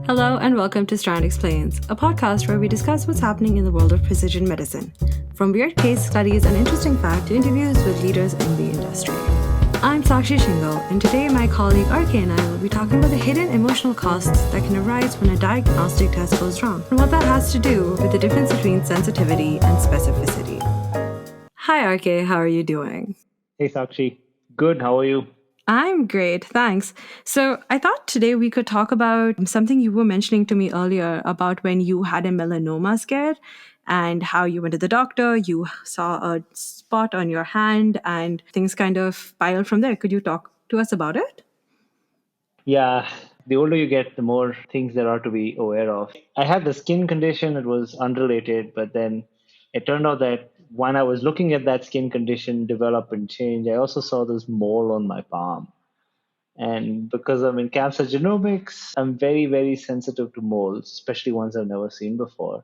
Hello and welcome to Strand Explains, a podcast where we discuss what's happening in the world of precision medicine, from weird case studies and interesting facts to interviews with leaders in the industry. I'm Sakshi Shingo, and today my colleague RK and I will be talking about the hidden emotional costs that can arise when a diagnostic test goes wrong, and what that has to do with the difference between sensitivity and specificity. Hi RK, how are you doing? Hey Sakshi, good, how are you? I'm great, thanks. So I thought today we could talk about something you were mentioning to me earlier about when you had a melanoma scare and how you went to the doctor, you saw a spot on your hand and things kind of spiraled from there. Could you talk to us about it? Yeah, the older you get, the more things there are to be aware of. I had the skin condition, it was unrelated, but then it turned out that when I was looking at that skin condition develop and change, I also saw this mole on my palm. And because I'm in cancer genomics, I'm very, very sensitive to moles, especially ones I've never seen before.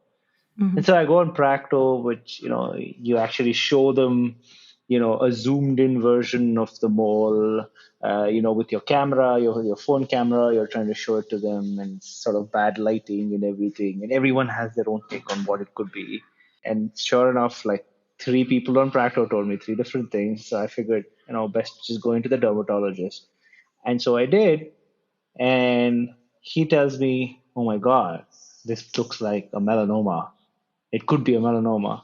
Mm-hmm. And so I go on Practo, which, you actually show them, a zoomed in version of the mole, with your camera, your phone camera, you're trying to show it to them and it's sort of bad lighting and everything. And everyone has their own take on what it could be. And sure enough, like three people on Practo told me three different things. So I figured, best just go into the dermatologist. And so I did. And he tells me, oh my God, this looks like a melanoma. It could be a melanoma,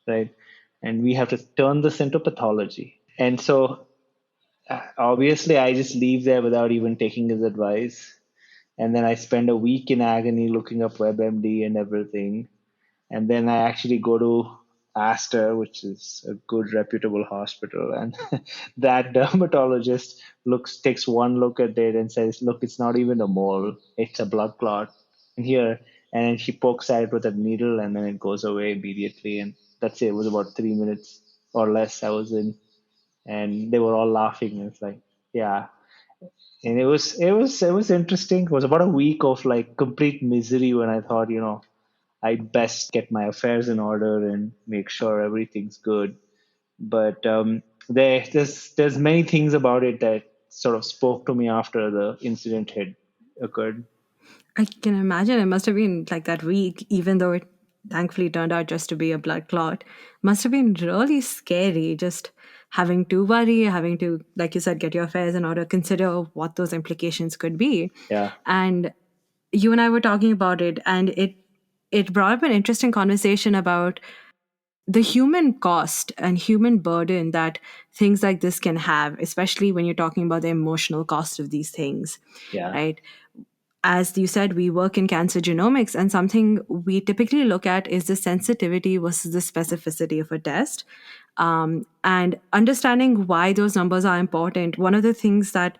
right? And we have to turn this into pathology. And so obviously, I just leave there without even taking his advice. And then I spend a week in agony looking up WebMD and everything. And then I actually go to Aster, which is a good reputable hospital, and that dermatologist takes one look at it and says, "Look, it's not even a mole; it's a blood clot." And here, and then she pokes at it with a needle, and then it goes away immediately. And that's it. It was about 3 minutes or less. I was in, and they were all laughing. It's like, yeah, and it was interesting. It was about a week of like complete misery when I thought, I'd best get my affairs in order and make sure everything's good. But there's many things about it that sort of spoke to me after the incident had occurred. I can imagine it must have been like that week, even though it thankfully turned out just to be a blood clot. Must have been really scary just having to worry, having to, like you said, get your affairs in order, consider what those implications could be. Yeah, And you and I were talking about it, and it brought up an interesting conversation about the human cost and human burden that things like this can have, especially when you're talking about the emotional cost of these things, yeah, right? As you said, we work in cancer genomics, and something we typically look at is the sensitivity versus the specificity of a test. And understanding why those numbers are important. One of the things that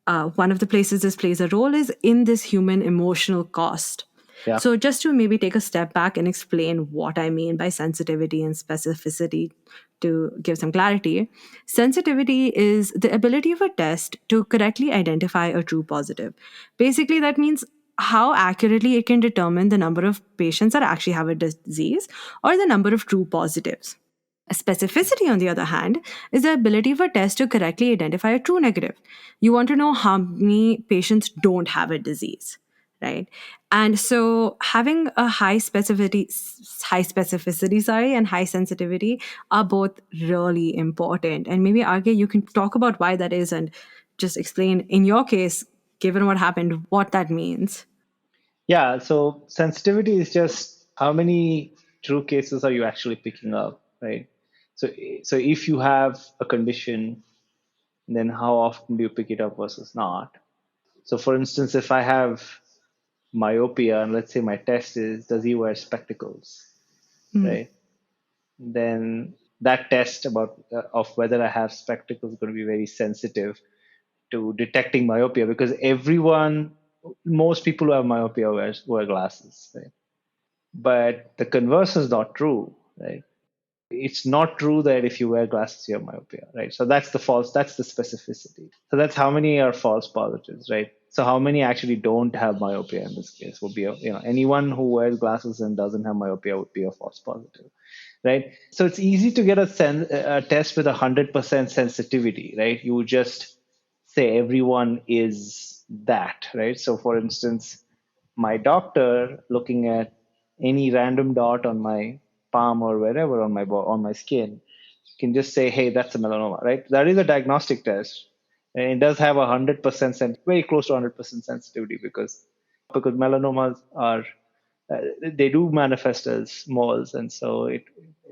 one of the places this plays a role is in this human emotional cost. yeah, So, just to maybe take a step back and explain what I mean by sensitivity and specificity to give some clarity, sensitivity is the ability of a test to correctly identify a true positive. Basically, that means how accurately it can determine the number of patients that actually have a disease or the number of true positives. A specificity, on the other hand, is the ability of a test to correctly identify a true negative. You want to know how many patients don't have a disease, right? And so having a high specificity, and high sensitivity are both really important. And maybe RK, you can talk about why that is and just explain in your case, given what happened, what that means. yeah. So sensitivity is just how many true cases are you actually picking up, right? So, so if you have a condition, then how often do you pick it up versus not? So, for instance, if I have myopia, and let's say my test is, does he wear spectacles, Mm. right? Then that test about of whether I have spectacles is going to be very sensitive to detecting myopia because most people who have myopia wear glasses, right? But the converse is not true, right? It's not true that if you wear glasses you have myopia, right? So that's the specificity. So that's how many are false positives, right? So how many actually don't have myopia in this case would be anyone who wears glasses and doesn't have myopia would be a false positive, right? So it's easy to get a test with 100% sensitivity, right? You would just say everyone is that, right? So for instance, my doctor looking at any random dot on my palm or wherever on on my skin can just say, "Hey, that's a melanoma," right? That is a diagnostic test, and it does have 100% very close to 100% sensitivity because melanomas are they do manifest as moles, and so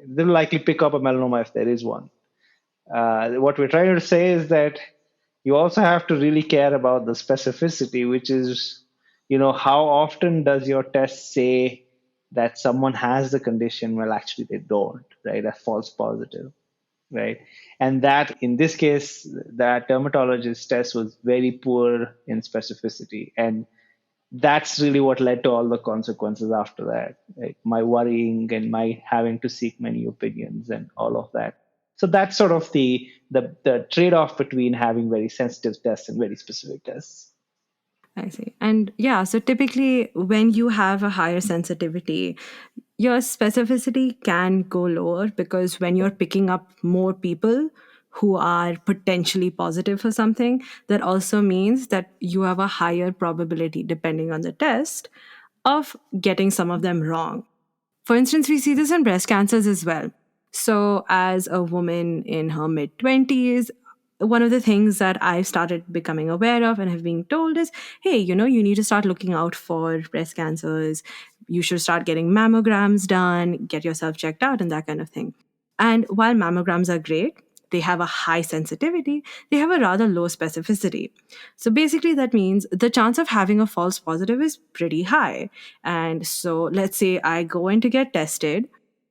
they'll likely pick up a melanoma if there is one. What we're trying to say is that you also have to really care about the specificity, which is, how often does your test say that someone has the condition? Well, actually, they don't, right? A false positive, right? And that, in this case, that dermatologist test was very poor in specificity. And that's really what led to all the consequences after that, right? My worrying and my having to seek many opinions and all of that. So that's sort of the trade-off between having very sensitive tests and very specific tests. I see. And yeah, so typically when you have a higher sensitivity, your specificity can go lower because when you're picking up more people who are potentially positive for something, that also means that you have a higher probability, depending on the test, of getting some of them wrong. For instance, we see this in breast cancers as well. So, as a woman in her mid 20s, one of the things that I've started becoming aware of and have been told is, hey, you need to start looking out for breast cancers. You should start getting mammograms done, get yourself checked out, and that kind of thing. And while mammograms are great, they have a high sensitivity, they have a rather low specificity. So basically, that means the chance of having a false positive is pretty high. And so, let's say I go in to get tested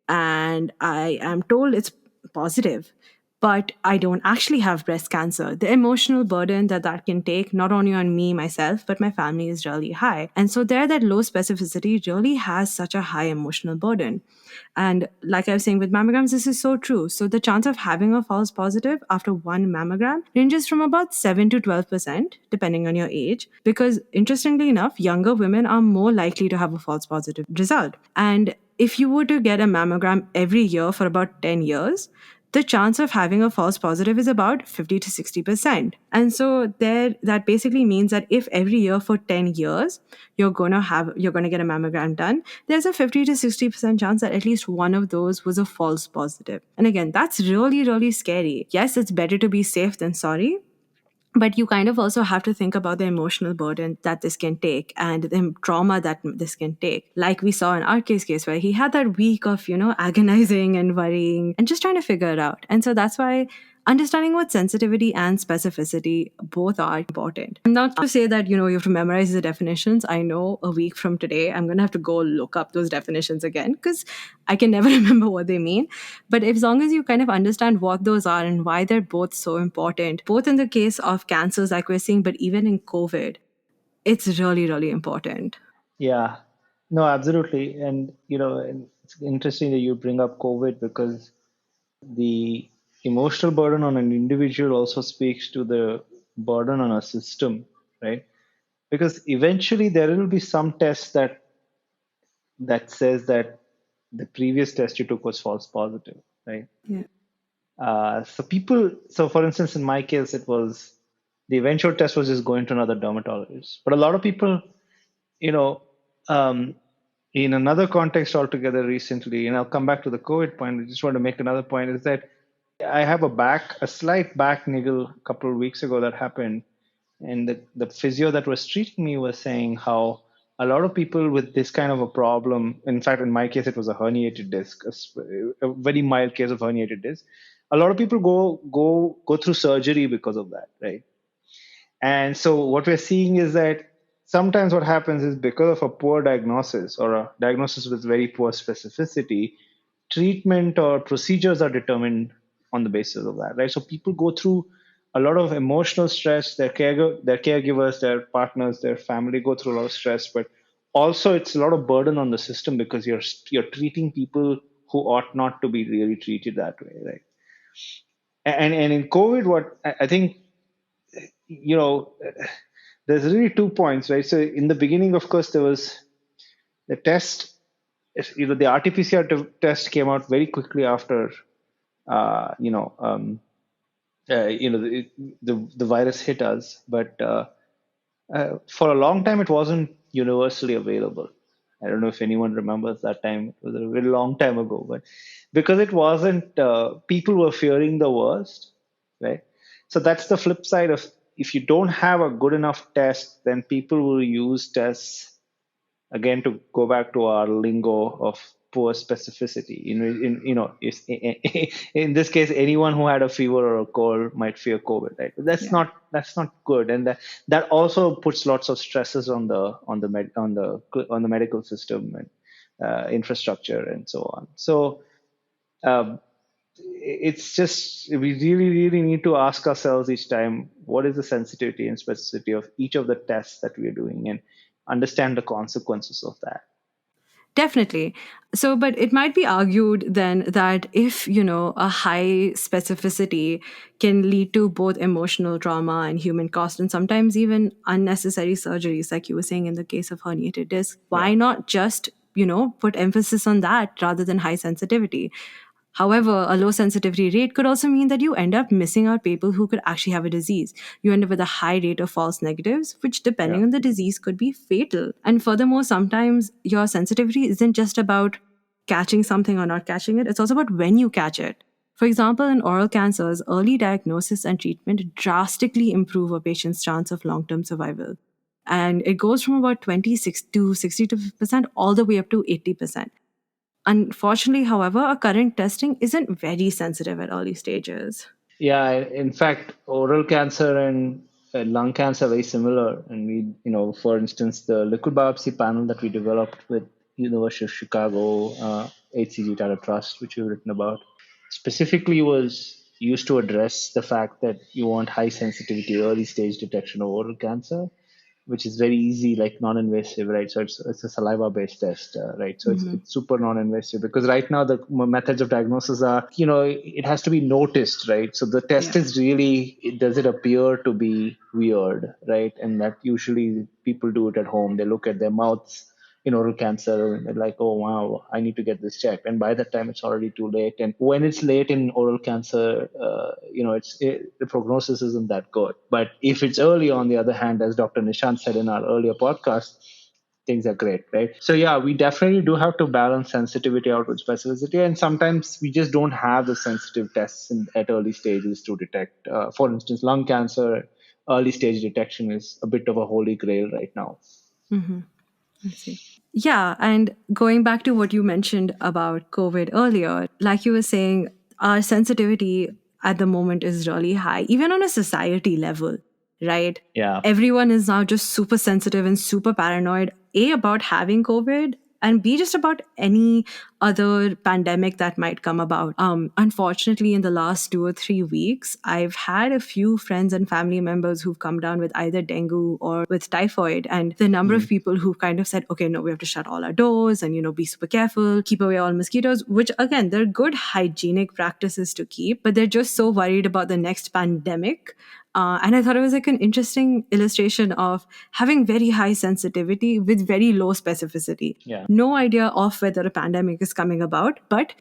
and I am told it's positive, but I don't actually have breast cancer. The emotional burden that can take, not only on me, myself, but my family, is really high. And so, that low specificity really has such a high emotional burden. And like I was saying with mammograms, this is so true. So the chance of having a false positive after one mammogram ranges from about 7 to 12%, depending on your age, because interestingly enough, younger women are more likely to have a false positive result. And if you were to get a mammogram every year for about 10 years, the chance of having a false positive is about 50 to 60%. And so that basically means that if every year for 10 years you're going to get a mammogram done, there's a 50 to 60% chance that at least one of those was a false positive. And again, that's really, really scary. Yes, it's better to be safe than sorry, but you kind of also have to think about the emotional burden that this can take and the trauma that this can take. Like we saw in RK's case, where he had that week of, agonizing and worrying and just trying to figure it out. And so that's why understanding what sensitivity and specificity both are important. Not to say that, you have to memorize the definitions. I know a week from today, I'm going to have to go look up those definitions again because I can never remember what they mean. But as long as you kind of understand what those are and why they're both so important, both in the case of cancers like we're seeing, but even in COVID, it's really, really important. Yeah, no, absolutely. And it's interesting that you bring up COVID because the emotional burden on an individual also speaks to the burden on a system, right? Because eventually there will be some test that says that the previous test you took was false positive, right? Yeah. So for instance, in my case, it was the eventual test was just going to another dermatologist. But a lot of people, you know, um, in another context altogether recently, and I'll come back to the COVID point. I just want to make another point is that I have a slight back niggle a couple of weeks ago that happened, and the physio that was treating me was saying how a lot of people with this kind of a problem, in fact, in my case, it was a herniated disc, a very mild case of herniated disc. A lot of people go through surgery because of that, right? And so what we're seeing is that sometimes what happens is because of a poor diagnosis or a diagnosis with very poor specificity, treatment or procedures are determined on the basis of that, right? So people go through a lot of emotional stress. Their caregivers, their partners, their family go through a lot of stress, but also it's a lot of burden on the system because you're treating people who ought not to be really treated that way, right? And in COVID, what I think, you know, there's really 2 points, right? So in the beginning, of course, there was the test. The RT-PCR test came out very quickly after, uh, you know, um, the virus hit us. But for a long time, it wasn't universally available. I don't know if anyone remembers that time. It was a very long time ago, but because it wasn't, people were fearing the worst, right? So that's the flip side of, if you don't have a good enough test, then people will use tests, again, to go back to our lingo of poor specificity. In this case, anyone who had a fever or a cold might fear COVID, right? But Yeah. that's not good, and that also puts lots of stresses on the medical system and infrastructure and so on. So um, it's just, we really really need to ask ourselves each time, what is the sensitivity and specificity of each of the tests that we are doing, and understand the consequences of that. Definitely. So, but it might be argued then that if, a high specificity can lead to both emotional trauma and human cost, and sometimes even unnecessary surgeries, like you were saying in the case of herniated disc, Yeah, why not just, put emphasis on that rather than high sensitivity? However, a low sensitivity rate could also mean that you end up missing out people who could actually have a disease. You end up with a high rate of false negatives, which, yeah, depending on the disease, could be fatal. And furthermore, sometimes your sensitivity isn't just about catching something or not catching it, it's also about when you catch it. For example, in oral cancers, early diagnosis and treatment drastically improve a patient's chance of long term survival. And it goes from about 26 to 62% all the way up to 80%. Unfortunately, however, our current testing isn't very sensitive at early stages. yeah. In fact, oral cancer and lung cancer are very similar. And we, for instance, the liquid biopsy panel that we developed with University of Chicago, HCG Data Trust, which we've written about, specifically was used to address the fact that you want high sensitivity early stage detection of oral cancer, which is very easy, like non-invasive, right? So it's a saliva-based test, right? So Hmm. it's super non-invasive, because right now the methods of diagnosis are, it has to be noticed, right? So the test Yeah. is really, does it appear to be weird, right? And that usually people do it at home. They look at their mouths in oral cancer and they're like, oh wow, I need to get this checked. And by that time, it's already too late. And when it's late in oral cancer, the prognosis isn't that good. But if it's early, on the other hand, as Dr. Nishant said in our earlier podcast, things are great, right? So yeah, we definitely do have to balance sensitivity out with specificity, and sometimes we just don't have the sensitive tests at early stages to detect. For instance, lung cancer, early stage detection is a bit of a holy grail right now. Hmm. I see. Yeah, and going back to what you mentioned about COVID earlier, like you were saying, our sensitivity at the moment is really high, even on a society level, right? Yeah, Everyone is now just super sensitive and super paranoid, A, about having COVID, and B, just about any other pandemic that might come about. Unfortunately, in the last 2 or 3 weeks, I've had a few friends and family members who've come down with either dengue or with typhoid. And the number of mm, people who've kind of said, okay, no, we have to shut all our doors and, be super careful, keep away all mosquitoes, which again, they're good hygienic practices to keep, but they're just so worried about the next pandemic. And I thought it was like an interesting illustration of having very high sensitivity with very low specificity. yeah, No idea of whether a pandemic is coming about, but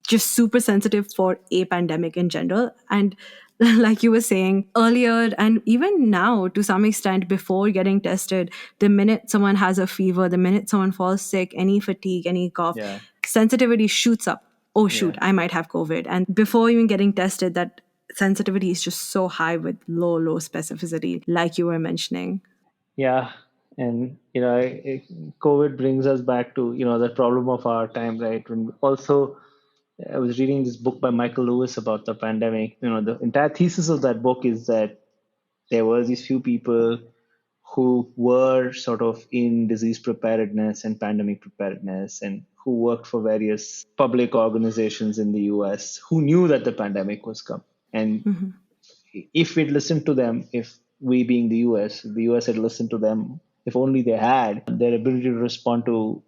just super sensitive for a pandemic in general. And like you were saying earlier, and even now to some extent before getting tested, the minute someone has a fever, the minute someone falls sick, any fatigue, any cough, yeah, sensitivity shoots up. Oh, yeah, shoot, I might have COVID. And before even getting tested, that sensitivity is just so high with low specificity, like you were mentioning. yeah. And COVID brings us back to the problem of our time, right? And also, I was reading this book by Michael Lewis about the pandemic. The entire thesis of that book is that there were these few people who were sort of in disease preparedness and pandemic preparedness, and who worked for various public organizations in the US, who knew that the pandemic was coming. And Hmm. if we'd listened to them, if we being the US had listened to them, if only they had, their ability to respond to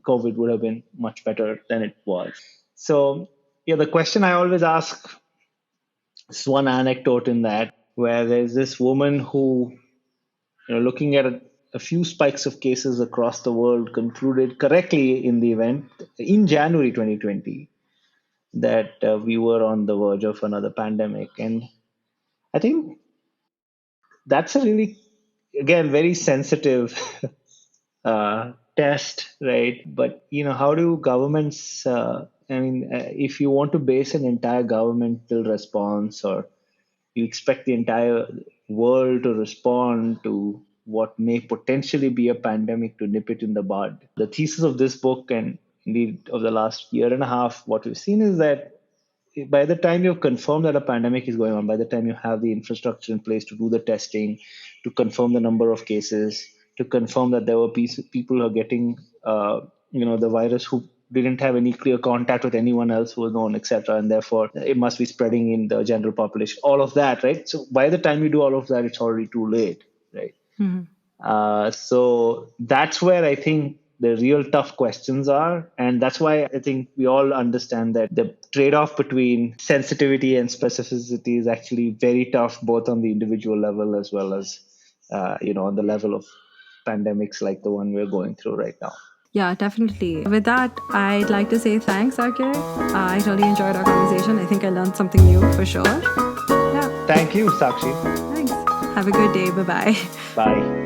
COVID would have been much better than it was. So, yeah, the question I always ask is one anecdote in that, where there's this woman who, looking at a few spikes of cases across the world, concluded correctly in the event in January 2020 that we were on the verge of another pandemic. And I think that's a really, again, very sensitive test, right? But how do governments? If you want to base an entire governmental response, or you expect the entire world to respond to what may potentially be a pandemic to nip it in the bud. The thesis of this book, and indeed of the last year and a half, what we've seen is that by the time you've confirmed that a pandemic is going on, by the time you have the infrastructure in place to do the testing, to confirm the number of cases, to confirm that there were people who are getting, the virus who didn't have any clear contact with anyone else who was known, etc., and therefore it must be spreading in the general population. All of that, right? So by the time you do all of that, it's already too late, right? Mhm. So that's where I think the real tough questions are. And that's why I think we all understand that the trade off between sensitivity and specificity is actually very tough, both on the individual level as well as, on the level of pandemics like the one we're going through right now. Yeah, definitely. With that, I'd like to say thanks, RK. I really enjoyed our conversation. I think I learned something new for sure. Yeah, Thank you, Sakshi. thanks. Have a good day. Bye bye. Bye.